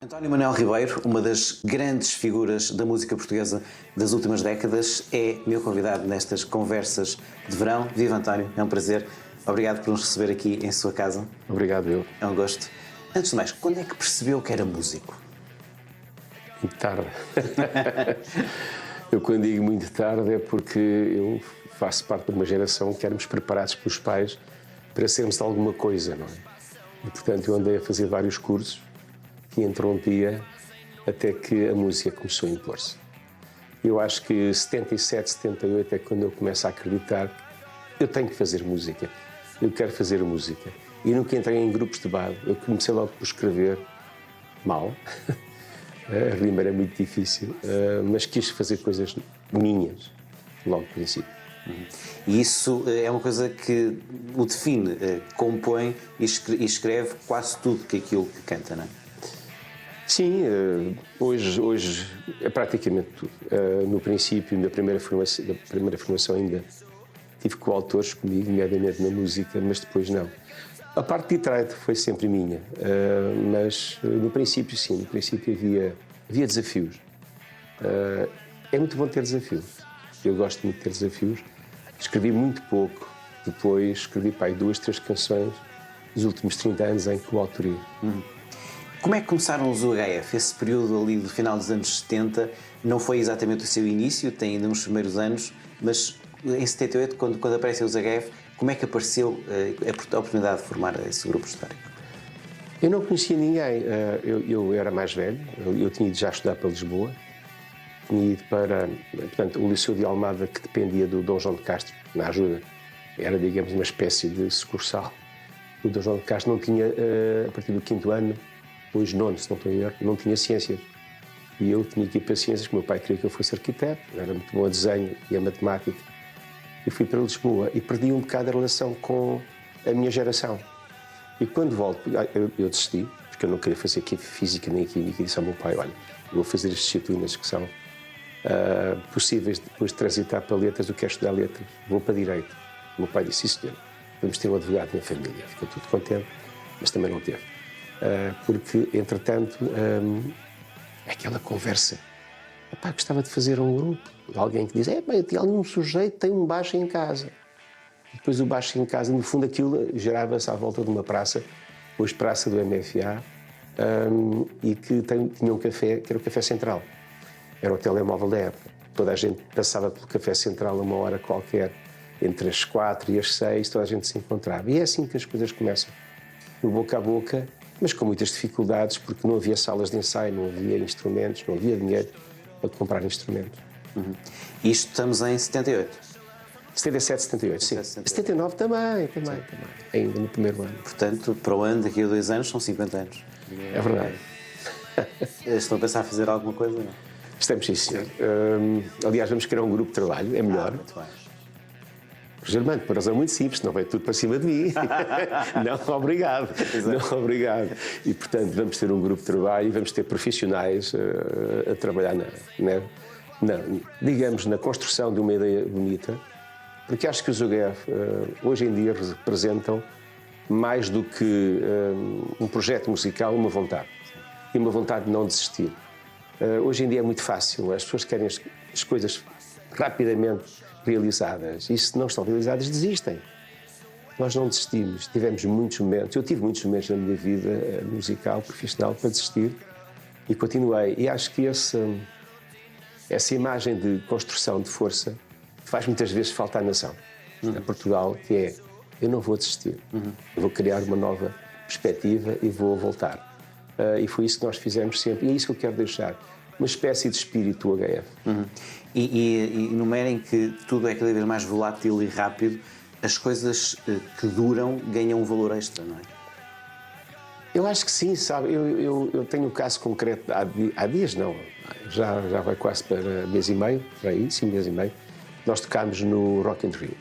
António Manuel Ribeiro, uma das grandes figuras da música portuguesa das últimas décadas, é meu convidado nestas conversas de verão. Viva António, é um prazer. Obrigado por nos receber aqui em sua casa. Obrigado, eu. É um gosto. Antes de mais, quando é que percebeu que era músico? Muito tarde. Eu quando digo muito tarde é porque eu faço parte de uma geração que éramos preparados pelos pais para sermos de alguma coisa, não é? E, portanto, eu andei a fazer vários cursos que interrompia até que a música começou a impor-se. Eu acho que 77, 78 é quando eu começo a acreditar que eu tenho que fazer música, eu quero fazer música. E nunca entrei em grupos de base, eu comecei logo por escrever mal, a rima era muito difícil, mas quis fazer coisas minhas, logo no princípio. E isso é uma coisa que o define, compõe e escreve quase tudo aquilo que canta, não é? Sim, hoje é praticamente tudo. No princípio, na primeira formação ainda tive coautores comigo, nomeadamente na música, mas depois não. A parte literária foi sempre minha, mas no princípio sim, no princípio havia desafios. É muito bom ter desafios, eu gosto muito de ter desafios. Escrevi muito pouco, depois escrevi para aí 2, 3 canções nos últimos 30 anos em coautoria. Como é que começaram os UHF? Esse período ali do final dos anos 70 não foi exatamente o seu início, tem ainda uns primeiros anos, mas em 78, quando aparecem os UHF, como é que apareceu a oportunidade de formar esse grupo histórico? Eu não conhecia ninguém, eu era mais velho, eu tinha ido já estudar para Lisboa, tinha ido para, portanto, o Liceu de Almada, que dependia do Dom João de Castro, na ajuda, era, digamos, uma espécie de sucursal. O Dom João de Castro não tinha, a partir do 5º ano, depois 9º, se não estou em erro, não tinha ciências. E eu tinha que ir para ciências, porque o meu pai queria que eu fosse arquiteto, era muito bom a desenho e a matemática. E fui para Lisboa e perdi um bocado a relação com a minha geração. E quando volto, eu desisti, porque eu não queria fazer aqui física nem química, e disse ao meu pai, olha, eu vou fazer as disciplinas que são possíveis depois de transitar para letras, eu quero estudar letras, vou para direito. O meu pai disse, sim senhor, vamos ter um advogado na família. Ficou tudo contente, mas também não teve. Porque, entretanto, aquela conversa, pai, gostava de fazer um grupo, alguém que diz, eu tinha ali um sujeito que tem um baixo em casa. Depois o baixo em casa, no fundo aquilo gerava-se à volta de uma praça, hoje praça do MFA, e que tinha um café, que era o Café Central. Era o telemóvel da época. Toda a gente passava pelo Café Central a uma hora qualquer, entre as 4 e as 6, toda a gente se encontrava. E é assim que as coisas começam, no boca a boca, mas com muitas dificuldades, porque não havia salas de ensaio, não havia instrumentos, não havia dinheiro para comprar instrumentos. Isto estamos em 78? 77, 78, sim. 79 também, ainda no primeiro ano. Portanto, para o ano, daqui a 2 anos, são 50 anos. É verdade. Estão a pensar a fazer alguma coisa, não? Estamos, sim, senhor. Aliás, vamos criar um grupo de trabalho, é melhor. Muito bem. Germano, por razão muito simples, não vai tudo para cima de mim. Não, obrigado. Não, obrigado. E, portanto, vamos ter um grupo de trabalho e vamos ter profissionais a trabalhar digamos, na construção de uma ideia bonita, porque acho que os UHF hoje em dia representam mais do que um projeto musical, uma vontade. E uma vontade de não desistir. Hoje em dia é muito fácil, as pessoas querem as coisas rapidamente realizadas, e se não estão realizadas, desistem. Nós não desistimos, tivemos muitos momentos, eu tive muitos momentos na minha vida musical, profissional, para desistir, e continuei. E acho que essa imagem de construção de força faz muitas vezes falta à nação, a Portugal, que é, eu não vou desistir, eu vou criar uma nova perspectiva e vou voltar. E foi isso que nós fizemos sempre, e é isso que eu quero deixar, uma espécie de espírito UHF. E no meio em que tudo é cada vez mais volátil e rápido, as coisas que duram ganham um valor extra, não é? Eu acho que sim, sabe, eu tenho um caso concreto, há dias não, já vai quase para mês e meio, para aí, 5 meses e meio, nós tocámos no Rock in Rio.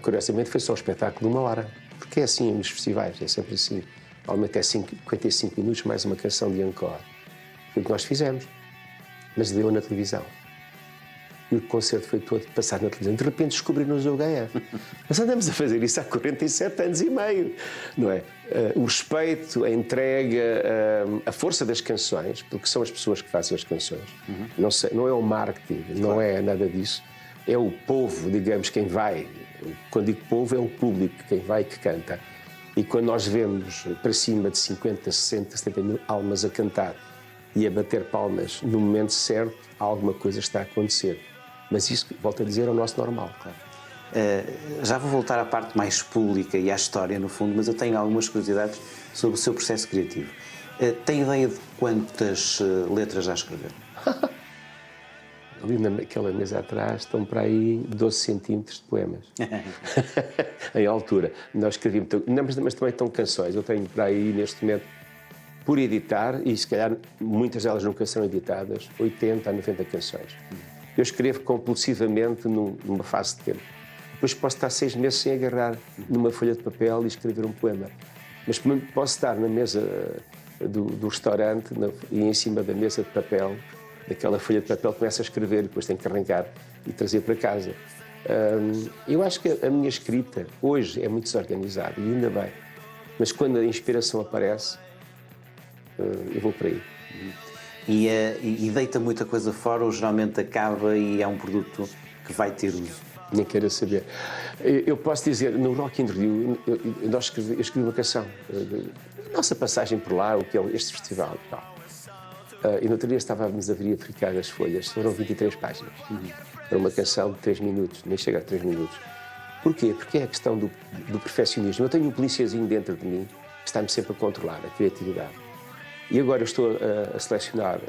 Curiosamente foi só um espetáculo de 1 hora, porque é assim nos festivais, é sempre assim. Normalmente é 55 minutos mais uma canção de encore. Foi o que nós fizemos, mas deu na televisão. e o concerto foi todo passado na televisão. De repente descobriram-nos o HF. Nós andamos a fazer isso há 47 anos e meio, não é? O respeito, a entrega, a força das canções, porque são as pessoas que fazem as canções. Não é o marketing, não é nada disso. É o povo, digamos, quem vai. Quando digo povo, é o público, quem vai e que canta. E quando nós vemos para cima de 50, 60, 70 mil almas a cantar e a bater palmas no momento certo, alguma coisa está a acontecer. Mas isso, volto a dizer, é o nosso normal. Claro. Já vou voltar à parte mais pública e à história, no fundo, mas eu tenho algumas curiosidades sobre o seu processo criativo. Tem ideia de quantas letras já escreveu? Ali naquela mesa atrás estão para aí 12 centímetros de poemas. Em altura. Nós escrevíamos, mas também estão canções. Eu tenho para aí, neste momento, por editar, e se calhar muitas delas nunca são editadas, 80 a 90 canções. Eu escrevo compulsivamente numa fase de tempo. Depois posso estar 6 meses sem agarrar numa folha de papel e escrever um poema. Mas posso estar na mesa do restaurante e em cima da mesa de papel, daquela folha de papel, começo a escrever e depois tenho que arrancar e trazer para casa. Eu acho que a minha escrita hoje é muito desorganizada, e ainda bem. Mas quando a inspiração aparece, eu vou para aí. E deita muita coisa fora ou geralmente acaba e é um produto que vai ter uso? Nem queira saber. Eu posso dizer, no Rock in Rio, eu escrevi uma canção. Nossa passagem por lá, o que é este festival e tal. E no outro dia estávamos a verificar as folhas, foram 23 páginas. Para uma canção de 3 minutos, nem chega a 3 minutos. Porquê? Porque é a questão do perfeccionismo. Eu tenho um policiazinho dentro de mim que está-me sempre a controlar, a criatividade. E agora eu estou a selecionar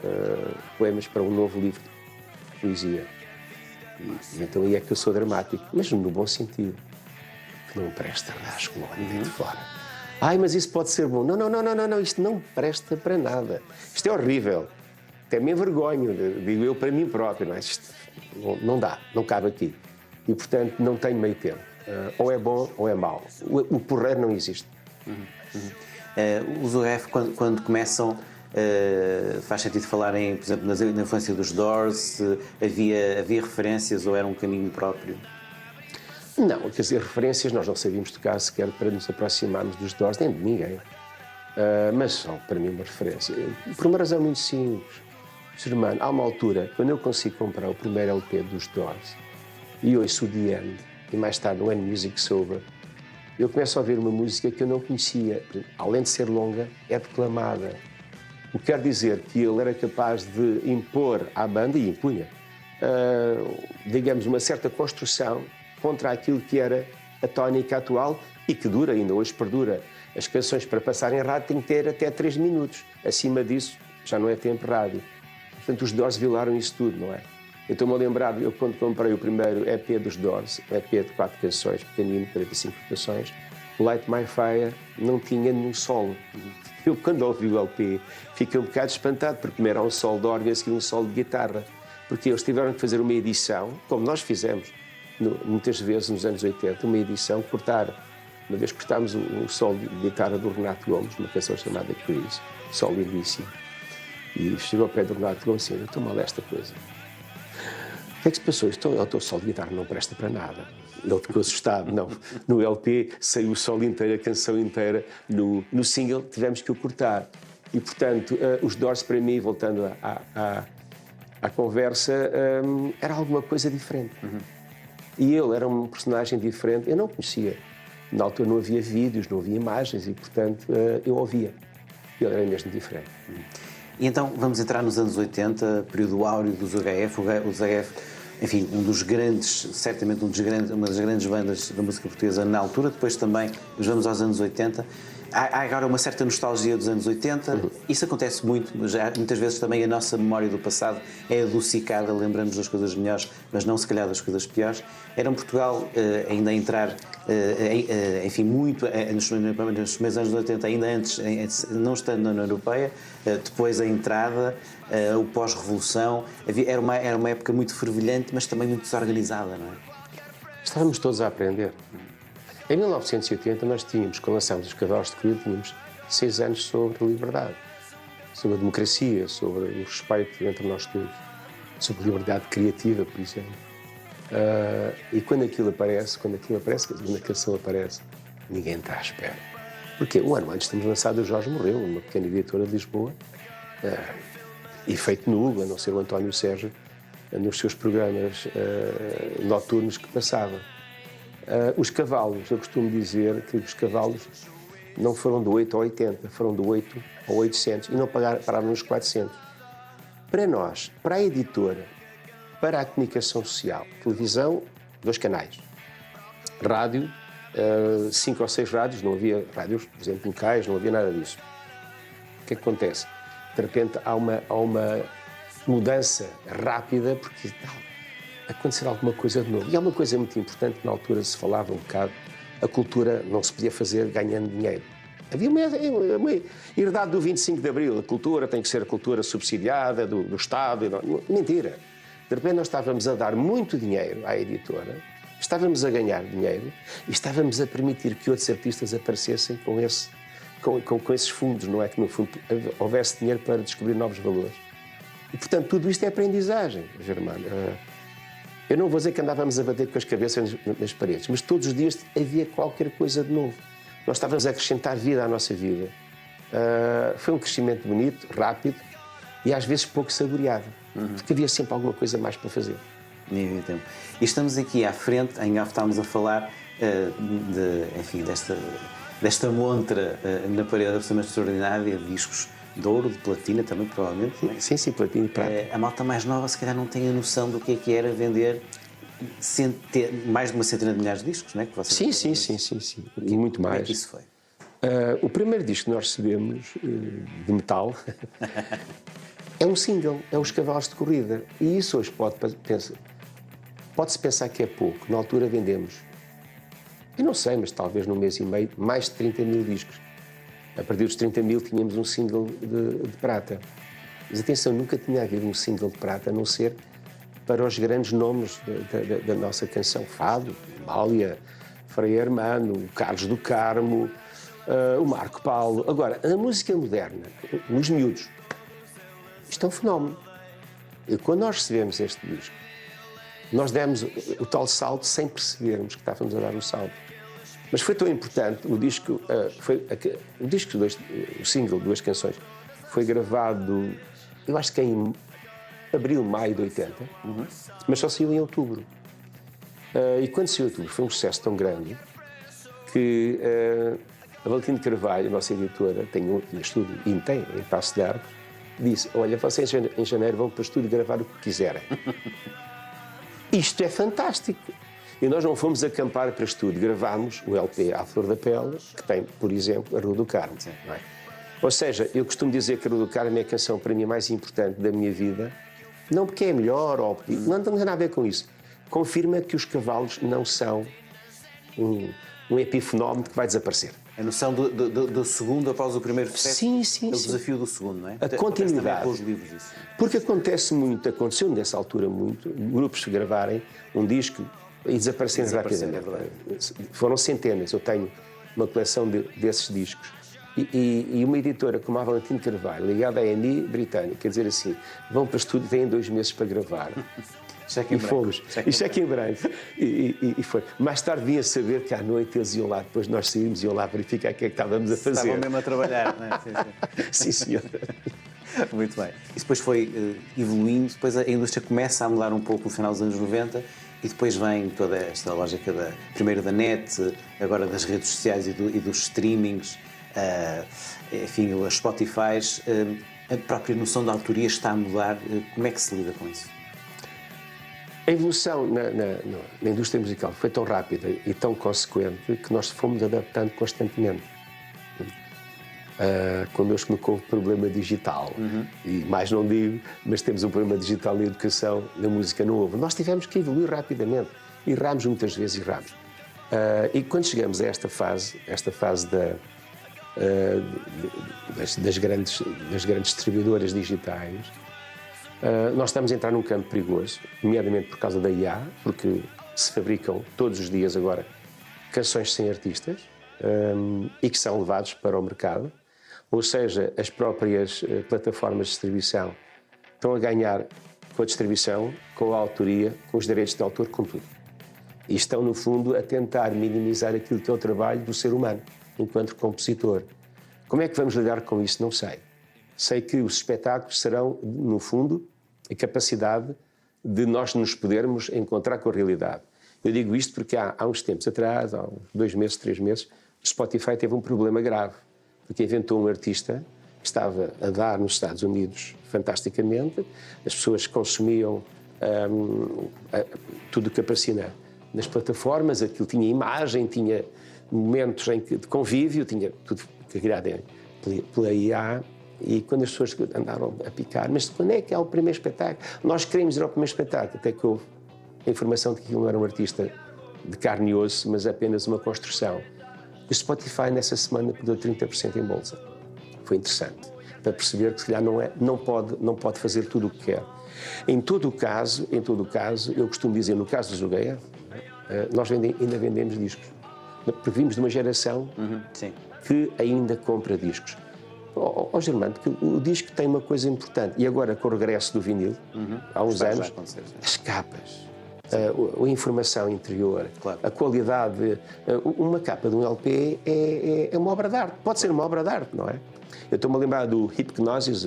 poemas para um novo livro de poesia. E então aí é que eu sou dramático, mas no bom sentido. Que não presta, rasgo lá de fora. Ai, mas isso pode ser bom. Não, isto não presta para nada. Isto é horrível. Até me envergonho, digo eu para mim próprio. Não é? Isto não dá, não cabe aqui. E, portanto, não tenho meio termo. Ou é bom ou é mau. O porreiro não existe. Os UF, quando começam, faz sentido falarem, por exemplo, na influência dos Doors, havia referências ou era um caminho próprio? Não, quer dizer, referências nós não sabíamos tocar sequer para nos aproximarmos dos Doors, nem de ninguém. Mas são, para mim, uma referência. Por uma razão muito simples. Germano, há uma altura, quando eu consigo comprar o primeiro LP dos Doors e ouço o The End, e mais tarde o When Music Sober, eu começo a ouvir uma música que eu não conhecia. Além de ser longa, é declamada. O que quer dizer que ele era capaz de impor à banda, e impunha, digamos, uma certa construção contra aquilo que era a tónica atual e que dura, ainda hoje perdura. As canções para passar em rádio têm que ter até 3 minutos. Acima disso, já não é tempo rádio. Portanto, os Doors violaram isso tudo, não é? Eu estou-me a lembrar, eu quando comprei o primeiro EP dos Doors, EP de 4 canções, pequenino, 45 canções, Light My Fire não tinha nenhum solo. Eu, quando ouvi o LP, fiquei um bocado espantado, porque primeiro há um solo de órgão e a seguir um solo de guitarra. Porque eles tiveram que fazer uma edição, como nós fizemos, muitas vezes nos anos 80, uma edição, cortar. Uma vez cortámos o solo de guitarra do Renato Gomes, uma canção chamada Chris, solo lindíssimo. E chegou ao pé do Renato Gomes e disse, eu estou mal esta coisa. O que é que se passou? O teu solo de guitarra não presta para nada. Ele ficou assustado. Não. No LP saiu o solo inteiro, a canção inteira. No single tivemos que o cortar. E, portanto, os Doors, para mim, voltando à conversa, era alguma coisa diferente. E ele era um personagem diferente. Eu não conhecia. Na altura não havia vídeos, não havia imagens e, portanto, eu ouvia. Ele era mesmo diferente. E então vamos entrar nos anos 80, período áureo dos UHF. Os UHF, enfim, certamente uma das grandes bandas da música portuguesa na altura. Depois também nos vamos aos anos 80. Há agora uma certa nostalgia dos anos 80. Isso acontece muito, muitas vezes também a nossa memória do passado é adocicada, lembramos das coisas melhores, mas não se calhar das coisas piores. Era um Portugal ainda a entrar, enfim, muito nos primeiros anos 80, ainda antes, não estando na União Europeia, depois a entrada, o pós-revolução. Era uma época muito fervilhante, mas também muito desorganizada, não é? Estávamos todos a aprender. Em 1980 nós tínhamos, quando lançámos os Cavalos de Crio, tínhamos 6 anos sobre a liberdade, sobre a democracia, sobre o respeito entre nós todos. sobre liberdade criativa, por exemplo. E quando aquilo aparece, quando a canção aparece, ninguém está à espera. Porque um ano antes temos lançado O Jorge Morreu, uma pequena editora de Lisboa, e feito nulo, a não ser o António Sérgio, nos seus programas noturnos que passava. Os cavalos, eu costumo dizer que os cavalos não foram do 8 ao 80, foram do 8 ao 800 e não pararam nos 400. Para nós, para a editora, para a comunicação social, televisão, 2 canais, rádio, 5 ou 6 rádios, não havia rádios, por exemplo, locais, não havia nada disso. O que é que acontece? De repente há uma mudança rápida, porque acontecer alguma coisa de novo. E há uma coisa muito importante que na altura se falava um bocado, a cultura não se podia fazer ganhando dinheiro. Havia uma herdade do 25 de Abril, a cultura tem que ser a cultura subsidiada do Estado. Mentira. De repente nós estávamos a dar muito dinheiro à editora, estávamos a ganhar dinheiro e estávamos a permitir que outros artistas aparecessem com esses fundos, não é? Que no fundo houvesse dinheiro para descobrir novos valores. E portanto tudo isto é aprendizagem, Germano. Eu não vou dizer que andávamos a bater com as cabeças nas paredes, mas todos os dias havia qualquer coisa de novo. Nós estávamos a acrescentar vida à nossa vida. Foi um crescimento bonito, rápido e às vezes pouco saboreado, porque havia sempre alguma coisa mais para fazer. E estamos aqui à frente, em off estávamos a falar desta montra na parede absolutamente extraordinária, de discos de ouro, de platina também, provavelmente. Não é? Sim, platina e prata. A malta mais nova se calhar não tem a noção do que era vender mais de uma centena de milhares de discos, não é? Que vocês sim. E muito mais. Como é que isso foi? O primeiro disco que nós recebemos, de metal, é um single, é Os Cavalos de Corrida. E isso hoje pode-se pensar que é pouco. Na altura vendemos, eu não sei, mas talvez num mês e meio, mais de 30 mil discos. A partir dos 30 mil tínhamos um single de prata. Mas atenção, nunca tinha havido um single de prata, a não ser para os grandes nomes da nossa canção. Fado, Mália, Frei Hermano, Carlos do Carmo, o Marco Paulo. Agora, a música moderna, nos miúdos, isto é um fenómeno. E quando nós recebemos este disco, nós demos o tal salto sem percebermos que estávamos a dar um salto. Mas foi tão importante, o single, 2 canções, foi gravado, eu acho que em abril, maio de 80, mas só saiu em outubro. E quando saiu em outubro foi um sucesso tão grande que a Valentina de Carvalho, a nossa editora, tem um estúdio, e tem, em Passo de Arcos, disse: olha, vocês em janeiro vão para o estúdio gravar o que quiserem. Isto é fantástico. E nós não fomos acampar para o estúdio, gravámos o LP À Flor da Pele, que tem, por exemplo, a Rua do Carmo. Não é? Ou seja, eu costumo dizer que a Rua do Carmo é a canção para mim mais importante da minha vida, não porque é melhor, ou porque... não tem nada a ver com isso. Confirma que os cavalos não são um epifenómeno que vai desaparecer. A noção do segundo após o primeiro sucesso. Sim. O desafio do segundo, não é? A continuidade. Com os livros isso. Porque aconteceu nessa altura muito, grupos gravarem um disco e desaparecerem rapidamente. Foram centenas. Eu tenho uma coleção desses discos. E uma editora como a Valentina Carvalho, ligada à EMI britânica, quer dizer assim, vão para o estúdio, têm 2 meses para gravar. Cheque em branco. Fomos. E cheque em branco. E foi. Mais tarde vinha saber que à noite eles iam lá, depois nós saímos e iam lá verificar o que é que estávamos a fazer. Estavam mesmo a trabalhar, não é? Sim, senhor. Muito bem. Isso depois foi evoluindo, depois a indústria começa a mudar um pouco no final dos anos 90 e depois vem toda esta lógica primeiro da net, agora das redes sociais e dos streamings, enfim, as Spotifys. A própria noção da autoria está a mudar. Como é que se lida com isso? A evolução na indústria musical foi tão rápida e tão consequente que nós fomos adaptando constantemente. Connosco nunca houve problema digital, e mais não digo, mas temos um problema digital na educação, na música não houve. Nós tivemos que evoluir rapidamente, erramos muitas vezes, e quando chegamos a esta fase das grandes distribuidoras digitais, nós estamos a entrar num campo perigoso, nomeadamente por causa da IA, porque se fabricam todos os dias agora canções sem artistas e que são levados para o mercado, ou seja, as próprias plataformas de distribuição estão a ganhar com a distribuição, com a autoria, com os direitos de autor, com tudo. E estão, no fundo, a tentar minimizar aquilo que é o trabalho do ser humano, enquanto compositor. Como é que vamos lidar com isso? Não sei. Sei que os espetáculos serão, no fundo, a capacidade de nós nos podermos encontrar com a realidade. Eu digo isto porque há uns tempos atrás, há 2 meses, 3 meses, o Spotify teve um problema grave, porque inventou um artista que estava a dar nos Estados Unidos fantasticamente, as pessoas consumiam tudo o que aparecia nas plataformas, aquilo tinha imagem, tinha momentos de convívio, tinha tudo criado pela IA, e quando as pessoas andaram a picar, mas quando é que é o primeiro espetáculo? Nós queremos ir ao primeiro espetáculo, até que houve a informação de que aquilo não era um artista de carne e osso, mas apenas uma construção. O Spotify, nessa semana, perdeu 30% em bolsa. Foi interessante, para perceber que, se calhar, não pode fazer tudo o que quer. Em todo o caso, eu costumo dizer, no caso do Zugaia, nós ainda vendemos discos. Porque vimos de uma geração que ainda compra discos. Germano, que o disco tem uma coisa importante, e agora com o regresso do vinil, há uns anos, as capas, a informação interior, claro, a qualidade, uma capa de um LP é uma obra de arte, pode ser uma obra de arte, não é? Eu estou-me a lembrar do Hipgnosis,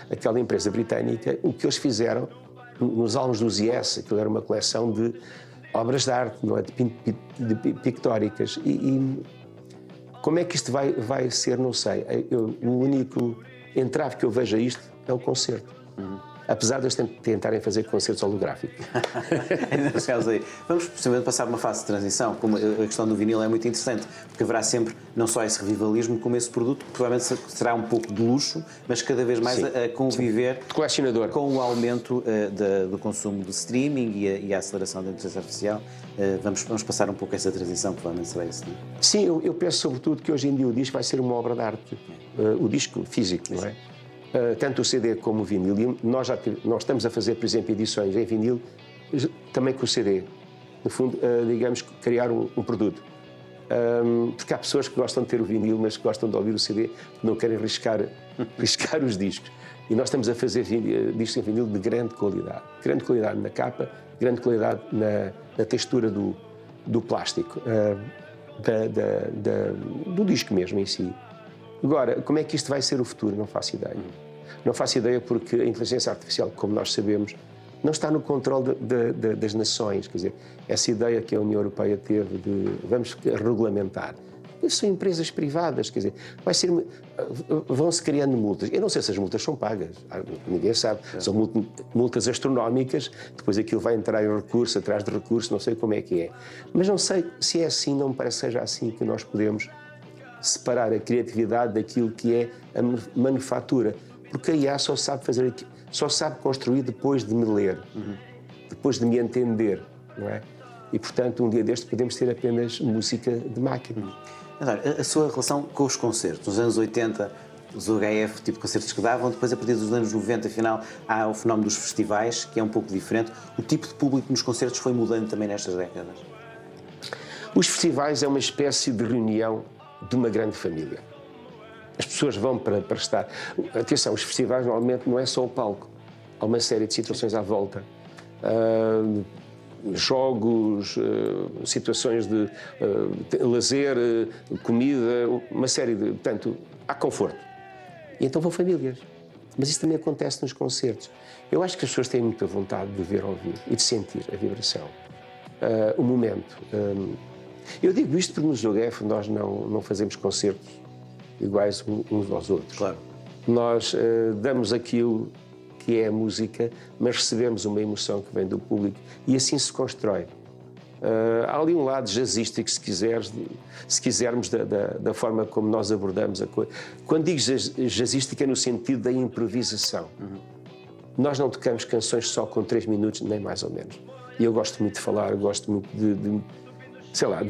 aquela empresa britânica, o que eles fizeram nos álbuns dos Yes, aquilo era uma coleção de obras de arte, não é? de pictóricas, e como é que isto vai ser, não sei. O único entrave que eu vejo a isto é o concerto. Apesar de eles tentarem fazer concertos holográficos. Vamos precisamente passar uma fase de transição, como a questão do vinil é muito interessante, porque haverá sempre não só esse revivalismo, como esse produto, que provavelmente será um pouco de luxo, mas cada vez mais a conviver colecionador, com o aumento do consumo do streaming e a aceleração da inteligência artificial. Vamos passar um pouco essa transição, que provavelmente será isso, não é? Sim, eu penso sobretudo que hoje em dia o disco vai ser uma obra de arte. O disco físico, não é? Tanto o CD como o vinil. Nós estamos a fazer, por exemplo, edições em vinil, também com o CD. No fundo, digamos, criar um produto. Porque há pessoas que gostam de ter o vinil, mas que gostam de ouvir o CD, não querem arriscar os discos. E nós estamos a fazer discos em vinil de grande qualidade. Grande qualidade na capa, grande qualidade na textura do plástico, do disco mesmo em si. Agora, como é que isto vai ser o futuro? Não faço ideia. Não faço ideia porque a inteligência artificial, como nós sabemos, não está no controle das nações. Quer dizer, essa ideia que a União Europeia teve de vamos regulamentar. Isso são empresas privadas, quer dizer, vão-se criando multas. Eu não sei se as multas são pagas, ninguém sabe. São multas astronómicas, depois aquilo vai entrar em recurso, atrás de recurso, não sei como é que é. Mas não sei se é assim, não me parece que seja assim que nós podemos separar a criatividade daquilo que é a manufatura, porque a IA só sabe construir depois de me ler, depois de me entender, não é? E portanto um dia deste podemos ter apenas música de máquina. A sua relação com os concertos, nos anos 80 os UHF, tipo concertos que davam, depois a partir dos anos 90 afinal há o fenómeno dos festivais, que é um pouco diferente. O tipo de público nos concertos foi mudando também nestas décadas? Os festivais é uma espécie de reunião de uma grande família. As pessoas vão para estar... Atenção, os festivais normalmente não é só o palco. Há uma série de situações à volta. Jogos, situações de lazer, comida, uma série de... Portanto, há conforto. E então vão famílias. Mas isso também acontece nos concertos. Eu acho que as pessoas têm muita vontade de ver ao vivo e de sentir a vibração, o momento. Eu digo isto porque nos UHF nós não fazemos concertos iguais uns aos outros. Claro. Nós damos aquilo que é a música, mas recebemos uma emoção que vem do público e assim se constrói. Há ali um lado jazzístico, se quisermos, da forma como nós abordamos a coisa. Quando digo jazzística é no sentido da improvisação. Nós não tocamos canções só com 3 minutos, nem mais ou menos. E eu gosto muito de falar, gosto muito de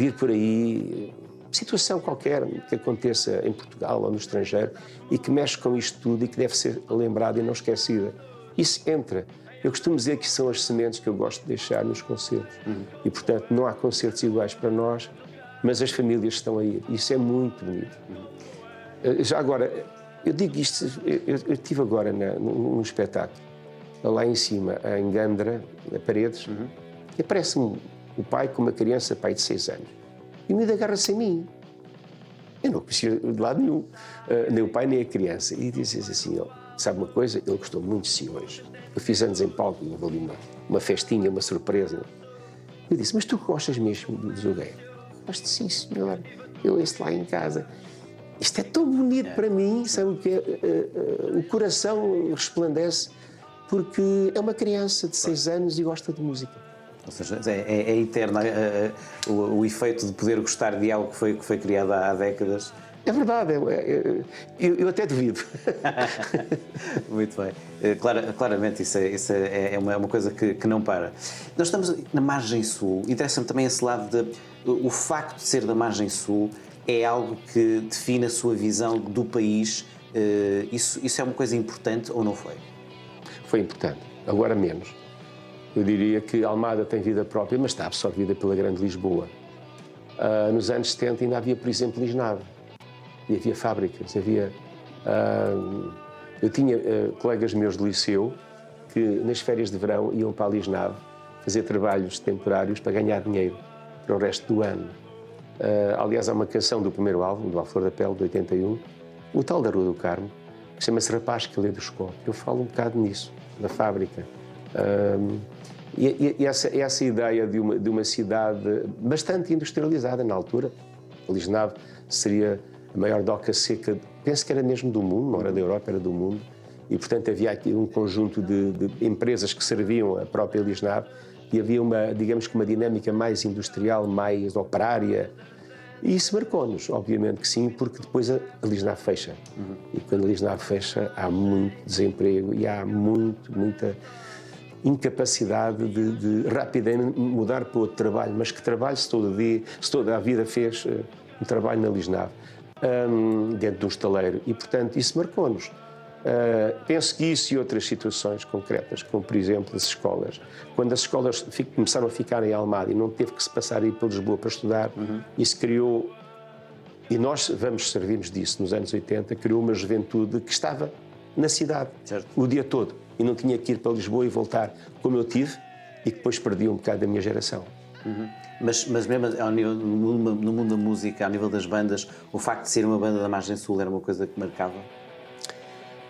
ir por aí, situação qualquer que aconteça em Portugal ou no estrangeiro e que mexe com isto tudo e que deve ser lembrada e não esquecida. Isso entra. Eu costumo dizer que são as sementes que eu gosto de deixar nos concertos. E, portanto, não há concertos iguais para nós, mas as famílias estão a ir. Isso é muito bonito. Já agora, eu digo isto, eu estive agora num espetáculo lá em cima, em Gandra, a Paredes, e aparece-me o pai com uma criança, pai de 6 anos. E o miúdo agarra-se a mim. Eu não conhecia de lado nenhum, nem o pai nem a criança. E disse assim, sabe uma coisa? Ele gostou muito de si hoje. Eu fiz anos em palco, houve ali uma festinha, uma surpresa. Eu disse, mas tu gostas mesmo do Zugueira? Gosto, sim, senhor. Eu ouço lá em casa. Isto é tão bonito para mim, sabe o que é? O coração resplandece porque é uma criança de 6 anos e gosta de música. Ou seja, é eterno o efeito de poder gostar de algo que foi criado há décadas. É verdade, eu até duvido. Muito bem. Claramente, isso é uma coisa que não para. Nós estamos na margem sul, interessa-me também esse lado o facto de ser da margem sul é algo que define a sua visão do país. Isso é uma coisa importante ou não foi? Foi importante, agora menos. Eu diria que Almada tem vida própria, mas está absorvida pela Grande Lisboa. Nos anos 70 ainda havia, por exemplo, Lisnave. E havia fábricas, eu tinha colegas meus de liceu que nas férias de verão iam para a Lisnave fazer trabalhos temporários para ganhar dinheiro para o resto do ano. Aliás, há uma canção do primeiro álbum, do A Flor da Pele, de 81, o tal da Rua do Carmo, que chama-se Rapaz que lê do Escopo. Eu falo um bocado nisso, da fábrica. E essa ideia de uma cidade bastante industrializada na altura. A Lisnave seria a maior doca seca, penso que era mesmo do mundo, não era da Europa, era do mundo, e portanto havia aqui um conjunto de empresas que serviam a própria Lisnave e havia digamos que uma dinâmica mais industrial, mais operária, e isso marcou-nos, obviamente que sim, porque depois a Lisnave fecha. E quando a Lisnave fecha há muito desemprego e há muita incapacidade de rapidamente mudar para outro trabalho, mas que trabalho se toda a vida fez um trabalho na Lisnave. Dentro de um estaleiro, e portanto isso marcou-nos. Penso que isso e outras situações concretas, como por exemplo as escolas, quando as escolas começaram a ficar em Almada e não teve que se passar a ir para Lisboa para estudar, isso criou, e nós servimos disso nos anos 80, criou uma juventude que estava na cidade, certo, o dia todo, e não tinha que ir para Lisboa e voltar, como eu tive, e que depois perdi um bocado da minha geração. Mas mesmo ao nível, no mundo da música, ao nível das bandas, o facto de ser uma banda da margem sul era uma coisa que marcava?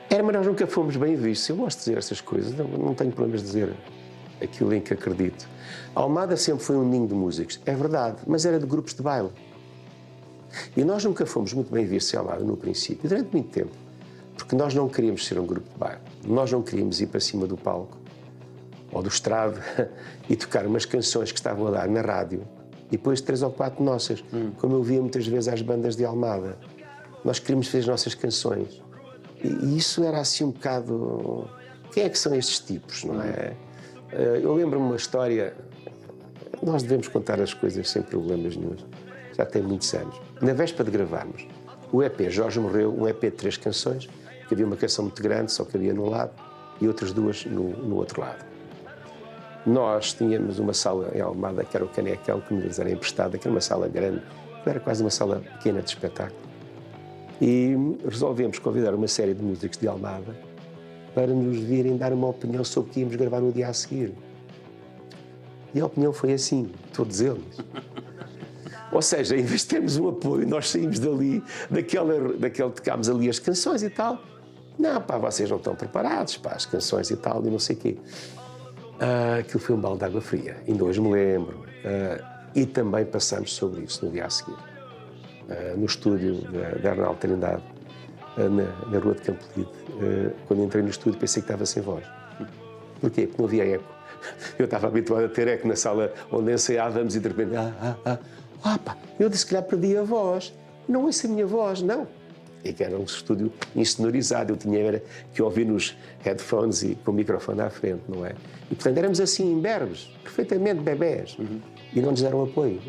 Era, mas nós nunca fomos bem vistos. Eu gosto de dizer estas coisas, não tenho problemas de dizer aquilo em que acredito. A Almada sempre foi um ninho de músicos, é verdade, mas era de grupos de baile. E nós nunca fomos muito bem vistos em Almada no princípio, durante muito tempo, porque nós não queríamos ser um grupo de baile, nós não queríamos ir para cima do palco ou do estrado e tocar umas canções que estavam a dar na rádio e depois 3 ou 4 nossas, como eu via muitas vezes às bandas de Almada. Nós queríamos fazer as nossas canções e isso era assim um bocado... Quem é que são estes tipos, não é? Eu lembro-me uma história, nós devemos contar as coisas sem problemas nenhum, já tem muitos anos. Na véspera de gravarmos o EP Jorge Morreu, um EP de 3 canções, que havia uma canção muito grande, só cabia num lado, e outras 2 no outro lado. Nós tínhamos uma sala em Almada, que era o Canequel, que nos era emprestada, que era uma sala grande, que era quase uma sala pequena de espetáculo. E resolvemos convidar uma série de músicos de Almada para nos virem dar uma opinião sobre o que íamos gravar no dia a seguir. E a opinião foi assim, todos eles. Ou seja, em vez de termos um apoio, nós saímos dali, daquele tocámos ali as canções e tal. Não, pá, vocês não estão preparados, pá, as canções e tal, e não sei o quê. Aquilo foi um balde de água fria, ainda hoje me lembro. E também passamos sobre isso no dia a seguir. No estúdio da Arnaldo Trindade, na Rua de Campo Lide. Quando entrei no estúdio pensei que estava sem voz. Porquê? Porque não havia eco. Eu estava habituado a ter eco na sala onde ensaiávamos e de repente... pá, eu disse que já perdi a voz. Não ouço a minha voz, não. E que era um estúdio insonorizado, eu tinha que ouvir nos headphones e com o microfone à frente, não é? E portanto éramos assim, imberbes, perfeitamente bebés. E não nos deram apoio,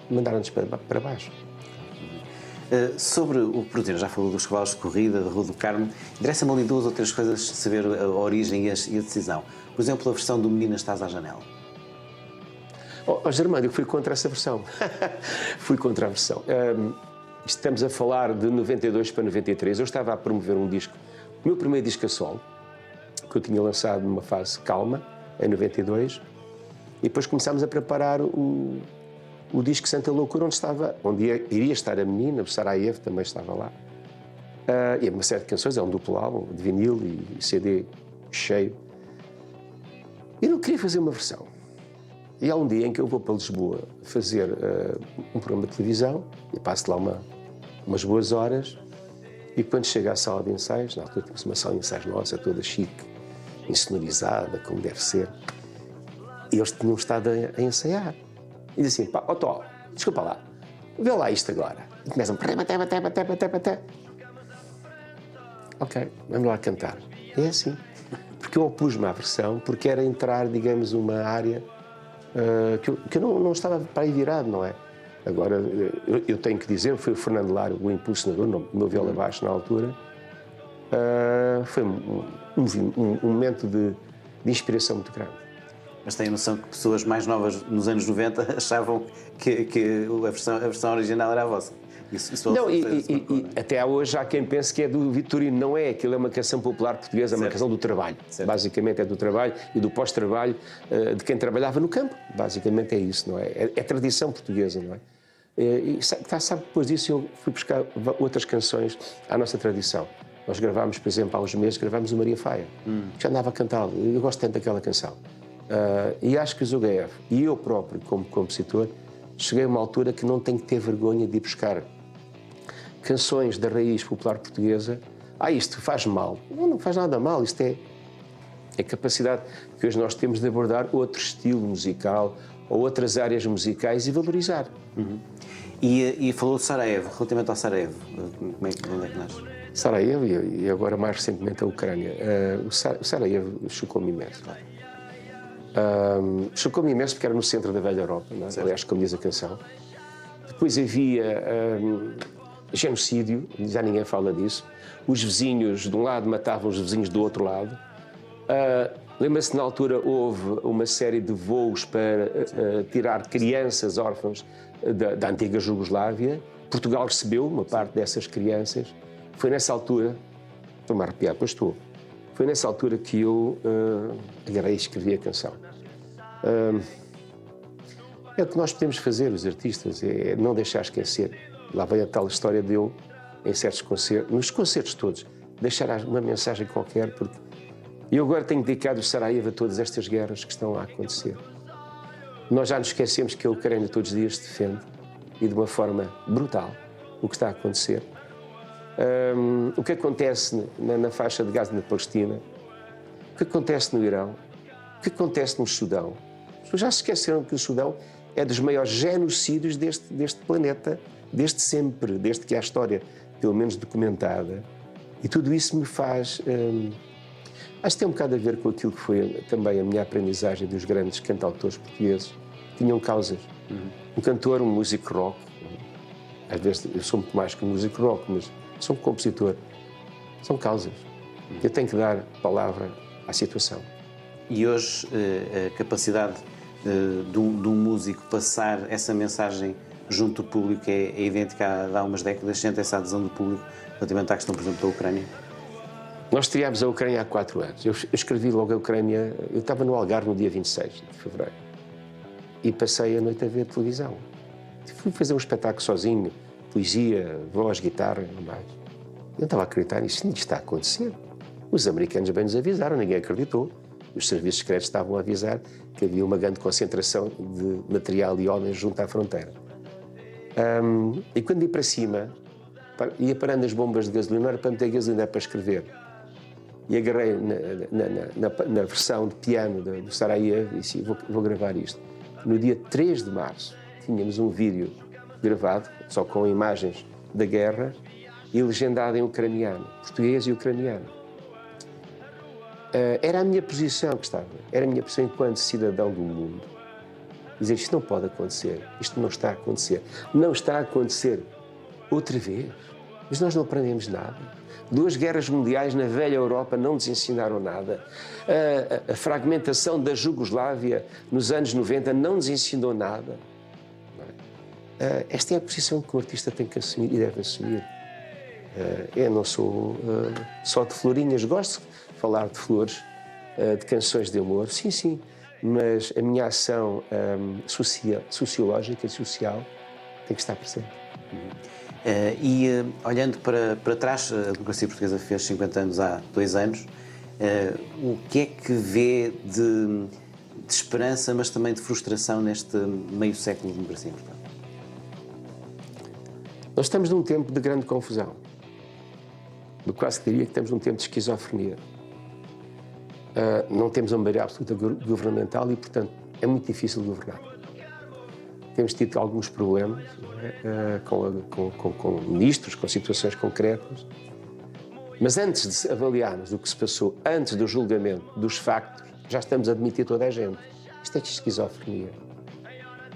mandaram-nos para baixo. Sobre o Prudino, já falou dos cavalos de corrida, da Rua do Carmo, interessa-me ali 2 ou 3 coisas, saber a origem e a decisão. Por exemplo, a versão do Menina Estás à Janela. Germano, eu fui contra essa versão. Fui contra a versão. Estamos a falar de 92 para 93. Eu estava a promover um disco, o meu primeiro disco a solo, que eu tinha lançado numa fase calma, em 92, e depois começámos a preparar o disco Santa Loucura, onde iria estar a menina, o Sarajevo também estava lá. E uma série de canções, é um duplo álbum, de vinil e CD cheio. E não queria fazer uma versão. E há um dia em que eu vou para Lisboa fazer um programa de televisão, e passo lá umas boas horas, e quando chego à sala de ensaios, na altura tínhamos uma sala de ensaios nossa, toda chique, insonorizada, como deve ser, e eles tinham estado a ensaiar. E disse assim, pá, ó Tó, desculpa lá, vê lá isto agora. E começam, ok, vamos lá cantar. É assim. Porque eu opus-me à versão, porque era entrar, digamos, uma área que eu não estava para aí virado, não é? Agora, eu tenho que dizer, foi o Fernando Lar, o impulsionador, no meu viola baixo na altura, foi um momento de inspiração muito grande. Mas tem a noção que pessoas mais novas nos anos 90 achavam que a versão original era a vossa. Isso não, e até hoje há quem pense que é do Vitorino, não é? Aquilo é uma canção popular portuguesa, é uma canção do trabalho. Certo. Basicamente é do trabalho e do pós-trabalho de quem trabalhava no campo. Basicamente é isso, não é? É tradição portuguesa, não é? E sabe, depois disso eu fui buscar outras canções à nossa tradição. Nós gravámos, por exemplo, há uns meses, gravámos o Maria Faia, que já andava a cantá-lo. Eu gosto tanto daquela canção. E acho que o Zugaev e eu próprio, como compositor, cheguei a uma altura que não tenho que ter vergonha de ir buscar canções da raiz popular portuguesa. Isto faz mal. Não faz nada mal. Isto é a capacidade que hoje nós temos de abordar outro estilo musical ou outras áreas musicais e valorizar. E falou de Sarajevo, relativamente ao Sarajevo, onde é que nasce? Sarajevo e agora mais recentemente a Ucrânia. O Sarajevo chocou-me imenso. Chocou-me imenso porque era no centro da velha Europa, não é? Aliás, como diz a canção. Depois havia genocídio, já ninguém fala disso. Os vizinhos de um lado matavam os vizinhos do outro lado. Lembra-se que na altura houve uma série de voos para tirar crianças órfãs da antiga Jugoslávia. Portugal recebeu uma parte dessas crianças. Foi nessa altura, estou-me a arrepiar, pois estou. Foi nessa altura que eu agarrei e escrevi a canção. É o que nós podemos fazer, os artistas, é não deixar esquecer. Lá vem a tal história de eu, em certos concertos, nos concertos todos, deixar uma mensagem qualquer, porque eu agora tenho dedicado o Sarajevo a todas estas guerras que estão a acontecer. Nós já nos esquecemos que a Ucrânia todos os dias defende, e de uma forma brutal, o que está a acontecer. O que acontece na faixa de Gaza na Palestina, o que acontece no Irão, o que acontece no Sudão. As pessoas já se esqueceram que o Sudão é dos maiores genocídios deste planeta, desde sempre, desde que há história, pelo menos documentada. E tudo isso me faz... acho que tem um bocado a ver com aquilo que foi também a minha aprendizagem dos grandes cantautores portugueses. Tinham causas. Um cantor, um músico rock, às vezes eu sou muito mais que um músico rock, mas sou um compositor. São causas. Eu tenho que dar palavra à situação. E hoje a capacidade de um músico passar essa mensagem junto do público é idêntica há umas décadas, sente essa adesão do público relativamente à questão, por exemplo, da Ucrânia? Nós estreámos a Ucrânia há 4 anos. Eu escrevi logo a Ucrânia, eu estava no Algarve no dia 26 de fevereiro e passei a noite a ver televisão. Fui fazer um espetáculo sozinho, poesia, voz, guitarra, mais. Eu não estava a acreditar nisso, isto está a acontecer. Os americanos bem nos avisaram, ninguém acreditou. Os serviços secretos estavam a avisar que havia uma grande concentração de material e homens junto à fronteira. E quando ia para cima, ia parando as bombas de gasolina, não era para meter gasolina, era para escrever. E agarrei na versão de piano do Sarajevo e disse, vou gravar isto. No dia 3 de março, tínhamos um vídeo gravado, só com imagens da guerra, e legendado em ucraniano, português e ucraniano. Era a minha posição que estava, era a minha posição enquanto cidadão do mundo. Dizer, isto não pode acontecer, isto não está a acontecer. Não está a acontecer outra vez. Mas nós não aprendemos nada. 2 guerras mundiais na velha Europa não nos ensinaram nada. A fragmentação da Jugoslávia nos anos 90 não nos ensinou nada. Esta é a posição que o artista tem que assumir e deve assumir. Eu não sou só de florinhas, gosto de falar de flores, de canções de amor, sim, mas a minha ação sociológica e social tem que estar presente. Olhando para trás, a democracia portuguesa fez 50 anos há 2 anos. O que é que vê de esperança, mas também de frustração neste meio século de democracia em Portugal? Nós estamos num tempo de grande confusão. Eu quase diria que estamos num tempo de esquizofrenia. Não temos uma maioria absoluta governamental e, portanto, é muito difícil governar. Temos tido alguns problemas com ministros, com situações concretas, mas antes de avaliarmos o que se passou, antes do julgamento dos factos, já estamos a admitir toda a gente. Isto é esquizofrenia.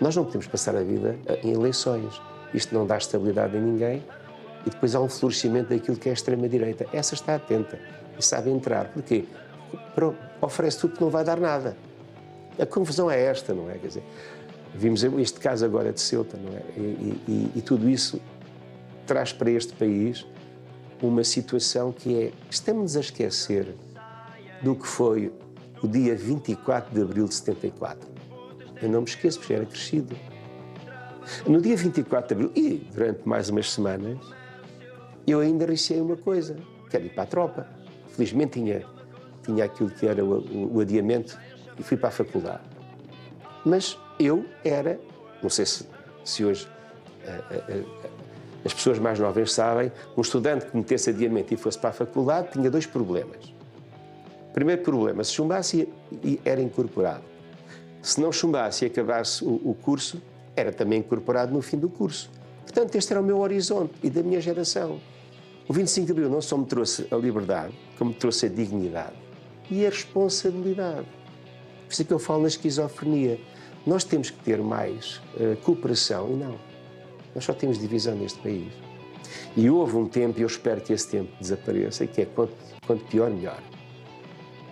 Nós não podemos passar a vida em eleições. Isto não dá estabilidade a ninguém e depois há um florescimento daquilo que é a extrema-direita. Essa está atenta e sabe entrar. Porquê? Oferece tudo que não vai dar nada. A confusão é esta, não é? Quer dizer, vimos este caso agora de Ceuta, não é? E tudo isso traz para este país uma situação que é... Estamos a esquecer do que foi o dia 24 de abril de 74. Eu não me esqueço, porque era crescido. No dia 24 de abril, e durante mais umas semanas, eu ainda receei uma coisa, que era ir para a tropa. Felizmente tinha aquilo que era o adiamento e fui para a faculdade. Mas eu era, não sei se hoje as pessoas mais novas sabem, um estudante que metesse adiamento e fosse para a faculdade tinha 2 problemas. Primeiro problema, se chumbasse era incorporado. Se não chumbasse e acabasse o curso, era também incorporado no fim do curso. Portanto, este era o meu horizonte e da minha geração. O 25 de Abril não só me trouxe a liberdade, como me trouxe a dignidade e a responsabilidade. Por isso é que eu falo na esquizofrenia. Nós temos que ter mais cooperação e não. Nós só temos divisão neste país. E houve um tempo, e eu espero que esse tempo desapareça, que é quanto pior, melhor.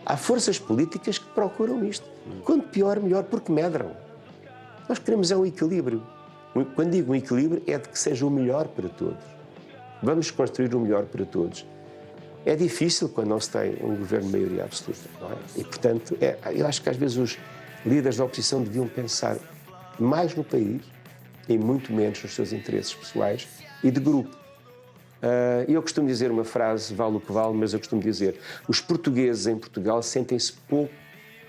Há forças políticas que procuram isto. Quanto pior, melhor, porque medram. Nós queremos um equilíbrio. Quando digo um equilíbrio, é de que seja o melhor para todos. Vamos construir o melhor para todos. É difícil quando não se tem um governo de maioria absoluta, não é? E, portanto, eu acho que às vezes os líderes da oposição deviam pensar mais no país e muito menos nos seus interesses pessoais e de grupo. Eu costumo dizer uma frase, vale o que vale, mas eu costumo dizer: os portugueses em Portugal sentem-se pouco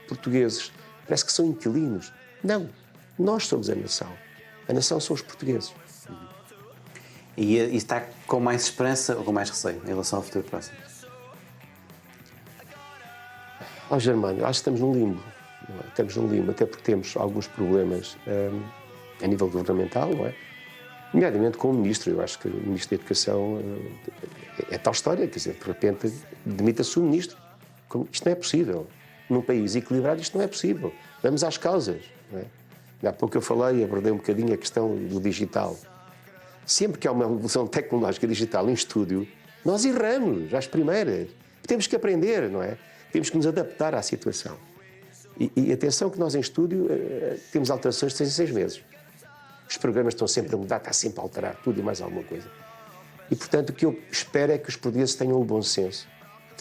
portugueses. Parece que são inquilinos. Não, nós somos a nação. A nação são os portugueses. E está com mais esperança ou com mais receio em relação ao futuro próximo? Germano, acho que estamos num limbo. Não é? Estamos num limbo, até porque temos alguns problemas a nível governamental, não é? Nomeadamente com o ministro. Eu acho que o ministro da Educação é tal história, quer dizer, de repente demita-se o ministro. Isto não é possível. Num país equilibrado isto não é possível. Vamos às causas. Não é? Há pouco eu falei, abordei um bocadinho a questão do digital. Sempre que há uma evolução tecnológica digital em estúdio, nós erramos às primeiras. Temos que aprender, não é? Temos que nos adaptar à situação. E atenção que nós em estúdio temos alterações de 6 em 6 meses. Os programas estão sempre a mudar, está sempre a alterar tudo e mais alguma coisa. E, portanto, o que eu espero é que os portugueses tenham o bom senso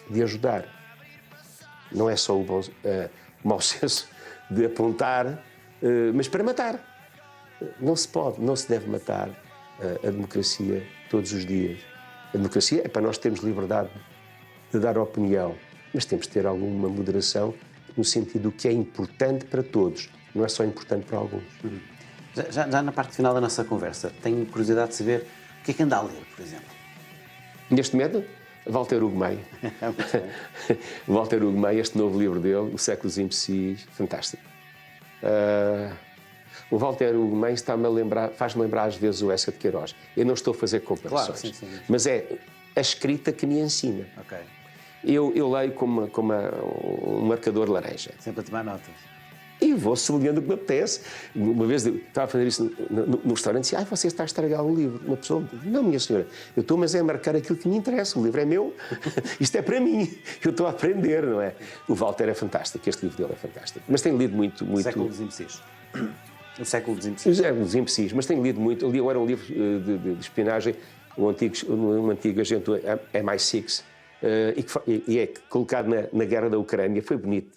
de ajudar. Não é só o mau senso de apontar, mas para matar. Não se pode, não se deve matar a democracia todos os dias. A democracia é para nós termos liberdade de dar opinião, mas temos de ter alguma moderação no sentido do que é importante para todos, não é só importante para alguns. Já na parte final da nossa conversa, tenho curiosidade de saber o que é que anda a ler, por exemplo. Neste momento, Walter Ugumem. Walter Ugumem, este novo livro dele, O Séculos Imbecis, fantástico. O Walter Ugumem faz-me lembrar às vezes o Eça de Queiroz. Eu não estou a fazer comparações, claro, sim. mas é a escrita que me ensina. Okay. Eu leio como um marcador laranja. Sempre a tomar notas. E vou sublinhando o que me apetece. Uma vez eu estava a fazer isso no restaurante e disse: você está a estragar o livro. Uma pessoa me disse: não, minha senhora, eu estou, mas é a marcar aquilo que me interessa. O livro é meu, isto é para mim. Eu estou a aprender, não é? O Walter é fantástico, este livro dele é fantástico. Mas tenho lido muito... O Século dos Imbecis. O Século dos Imbecis. O Século dos Imbecis, mas tenho lido muito. Eu era um livro de espionagem, um antigo agente, MI6, e é colocado na guerra da Ucrânia, foi bonito,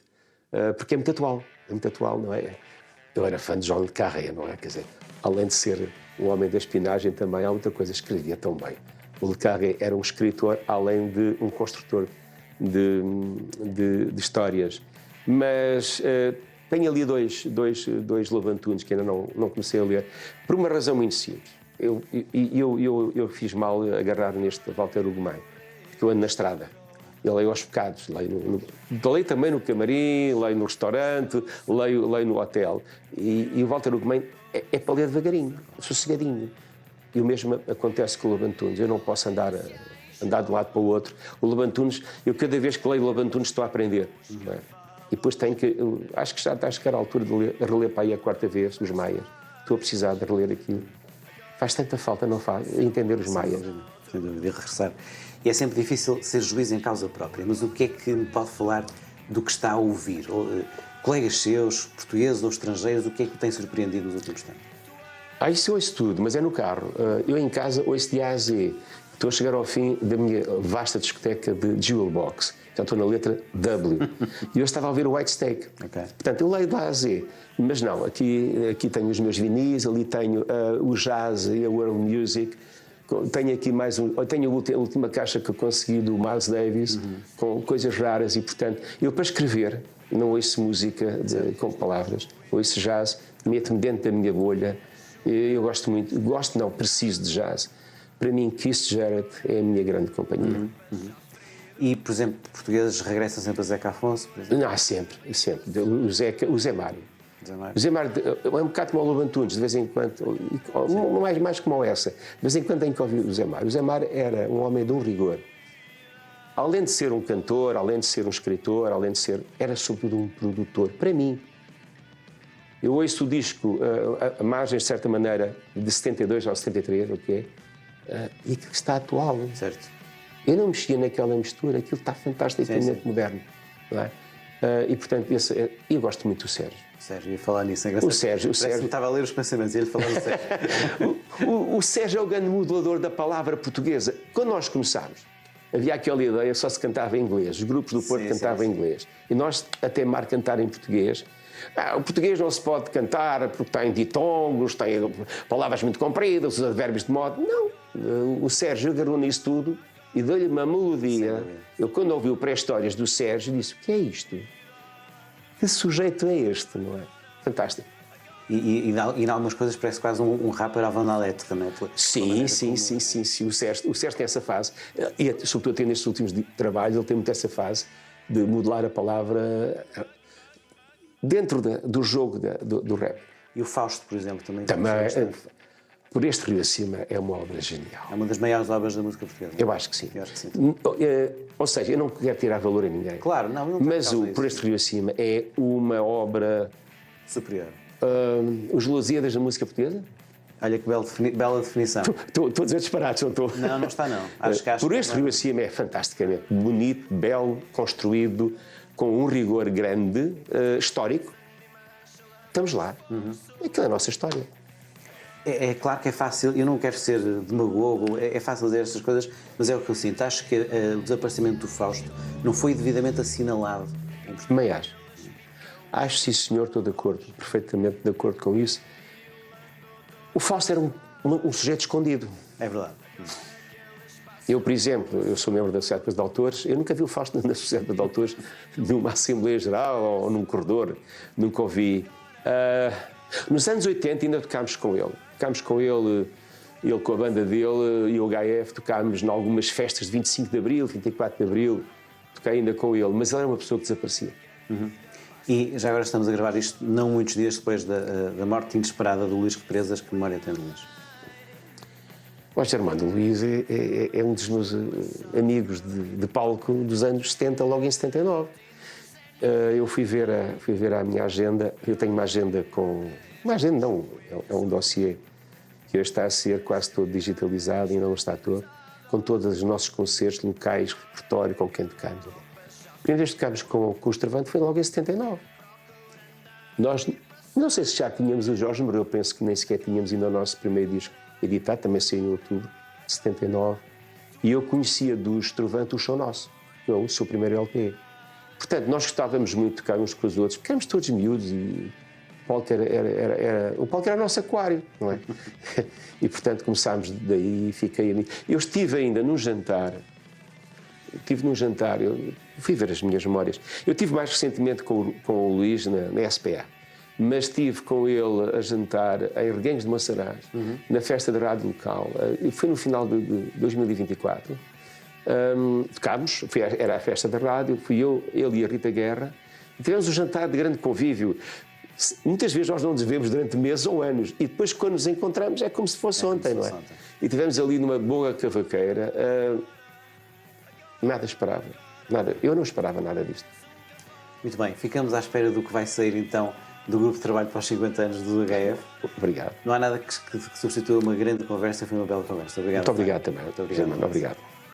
porque é muito atual, não é? Eu era fã de John le Carré, não é? Quer dizer, além de ser um homem da espionagem, também há outra coisa, escrevia tão bem. O le Carré era um escritor, além de um construtor de histórias. Mas tenho ali dois Lobantunes que ainda não comecei a ler, por uma razão muito simples. Eu fiz mal a agarrar neste Walter Ugumem, porque eu ando na estrada. Eu leio aos bocados, leio também no camarim, leio no restaurante, leio no hotel. E o Walter Ugumem é para ler devagarinho, sossegadinho. E o mesmo acontece com o Lobantunes. Eu não posso andar de um lado para o outro. O Lobantunes, eu cada vez que leio o Lobantunes estou a aprender. Não é? E depois tenho que... Acho que já está a chegar à altura de reler para aí a quarta vez os Maias. Estou a precisar de reler aquilo. Faz tanta falta, não faz? Entender os Maias. Sem dúvida, e regressar. E é sempre difícil ser juiz em causa própria, mas o que é que me pode falar do que está a ouvir? Colegas seus, portugueses ou estrangeiros, o que é que o tem surpreendido nos últimos tempos? Isso eu ouço tudo, mas é no carro. Eu em casa ouço de A a Z. Estou a chegar ao fim da minha vasta discoteca de Jewel Box. Já estou na letra W. E eu estava a ouvir o White Snake. Okay. Portanto, eu leio de A a Z. Mas não, aqui tenho os meus vinis, ali tenho o jazz e a world music. Tenho aqui tenho a última caixa que eu consegui do Miles Davis, com coisas raras, e portanto, eu para escrever não ouço música com palavras, ouço jazz, meto-me dentro da minha bolha. Eu preciso de jazz. Para mim, Keith Jarrett é a minha grande companhia. E, por exemplo, portugueses regressam sempre a Zeca Afonso? Não, sempre. O Zé Mário. O Zé Mário é um bocado como o Lobantunes, de vez em quando, mais como essa, de vez em quando tenho que ouvir o Zé Mário. O Zé Mário era um homem de um rigor. Além de ser um cantor, além de ser um escritor, era sobretudo um produtor. Para mim, eu ouço o disco, a margem, de certa maneira, de 72 ou 73, ok? E que está atual. Certo. Eu não mexia naquela mistura, aquilo está fantasticamente moderno. Não é? E, portanto, eu gosto muito do Sérgio. Sérgio, ia falar nisso. O Sérgio. Estava a ler os pensamentos e ele falou do Sérgio. o Sérgio é o grande modulador da palavra portuguesa. Quando nós começámos, havia aquela ideia, só se cantava em inglês. Os grupos do Porto cantavam em inglês. E nós, até mar cantar em português. O português não se pode cantar porque tem ditongos, tem palavras muito compridas, os advérbios de modo. Não. O Sérgio agarrou nisso tudo e deu-lhe uma melodia. Eu, quando ouvi o pré-histórias do Sérgio, disse: o que é isto? Que sujeito é este, não é? Fantástico. E em algumas coisas parece quase um rapper avant-la-lettre também. Sim. O Sérgio tem essa fase. E, sobretudo, tem nestes últimos trabalhos, ele tem muito essa fase de modelar a palavra dentro do jogo do rap. E o Fausto, por exemplo, também. Por Este Rio Acima é uma obra genial. É uma das maiores obras da música portuguesa. Eu acho que sim. Ou seja, eu não quero tirar valor a ninguém. Claro, não. Mas o Por Este Rio Acima é uma obra superior. Os Lusíadas da música portuguesa? Olha que bela definição. Estou a dizer disparados, não estou? Não está não. Por Este Rio Acima é fantasticamente bonito, belo, construído, com um rigor grande, histórico. Estamos lá. Aquilo é a nossa história. É claro que é fácil, eu não quero ser demagogo, é fácil dizer estas coisas, mas é o que eu sinto. Acho que o desaparecimento do Fausto não foi devidamente assinalado. Também acho. Acho, sim, senhor, estou de acordo, perfeitamente de acordo com isso. O Fausto era um sujeito escondido. É verdade. Eu, por exemplo, eu sou membro da Sociedade de Autores, eu nunca vi o Fausto na Sociedade de Autores numa Assembleia Geral ou num corredor, nunca o vi. Nos anos 80 ainda tocámos com ele. Tocámos com ele com a banda dele e o HF, tocámos em algumas festas de 25 de Abril, 24 de Abril, toquei ainda com ele, mas ele era uma pessoa que desaparecia. E já agora estamos a gravar isto não muitos dias depois da morte inesperada do Luís Represas. Que memória tem de Luís? O Germano Luís é um dos meus amigos de palco dos anos 70, logo em 79. Eu fui ver a minha agenda. Eu tenho uma agenda com... Uma agenda não, é um dossiê que hoje está a ser quase todo digitalizado, ainda não está todo, com todos os nossos concertos locais, repertório, com quem tocamos. A primeira vez que tocámos com o Estravante foi logo em 79. Nós, não sei se já tínhamos o Jorge, mas eu penso que nem sequer tínhamos ainda o nosso primeiro disco editado, também saiu em outubro de 79. E eu conhecia do Estravante o Show Nosso. o seu primeiro LP. Portanto, nós gostávamos muito de tocar uns com os outros, porque éramos todos miúdos e o palco era o nosso aquário, não é? E, portanto, começámos daí e fiquei ali. Eu estive ainda num jantar, eu fui ver as minhas memórias. Eu estive mais recentemente com o Luís na SPA, mas estive com ele a jantar em Reguengos de Monsaraz, na festa de rádio local. Foi no final de 2024. Tocámos, era a festa da rádio, fui eu, ele e a Rita Guerra, e tivemos um jantar de grande convívio. Muitas vezes nós não nos vemos durante meses ou anos, e depois quando nos encontramos é como se fosse ontem, não é? E tivemos ali numa boa cavaqueira, nada esperava, nada, eu não esperava nada disto. Muito bem, ficamos à espera do que vai sair então do grupo de trabalho para os 50 anos do HF. Obrigado. Não há nada que substitua uma grande conversa, foi uma bela conversa. Obrigado. Muito obrigado também. Muito obrigado. Obrigado.